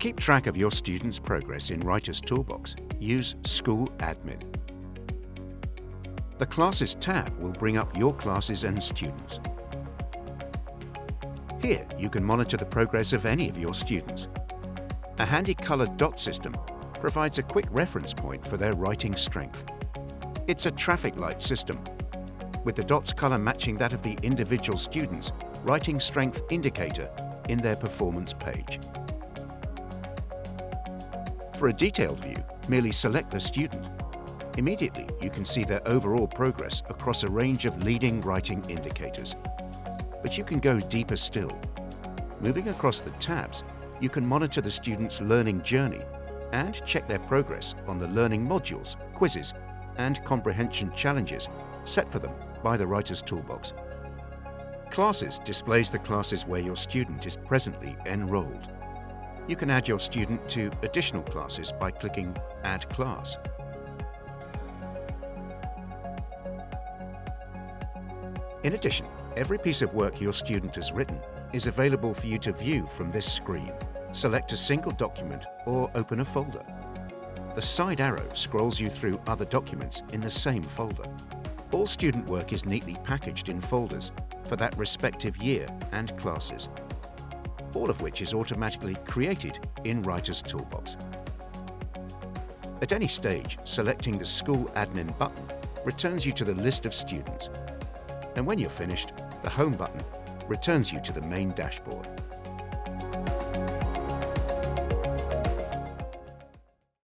keep track of your students' progress in Writer's Toolbox, use School Admin. The Classes tab will bring up your classes and students. Here, you can monitor the progress of any of your students. A handy coloured dot system provides a quick reference point for their writing strength. It's a traffic light system, with the dots colour matching that of the individual student's writing strength indicator in their performance page. For a detailed view, merely select the student. Immediately, you can see their overall progress across a range of leading writing indicators. But you can go deeper still. Moving across the tabs, you can monitor the student's learning journey and check their progress on the learning modules, quizzes, and comprehension challenges set for them by the Writer's Toolbox. Classes displays the classes where your student is presently enrolled. You can add your student to additional classes by clicking Add Class. In addition, every piece of work your student has written is available for you to view from this screen. Select a single document or open a folder. The side arrow scrolls you through other documents in the same folder. All student work is neatly packaged in folders for that respective year and classes, all of which is automatically created in Writer's Toolbox. At any stage, selecting the School Admin button returns you to the list of students. And when you're finished, the Home button returns you to the main dashboard.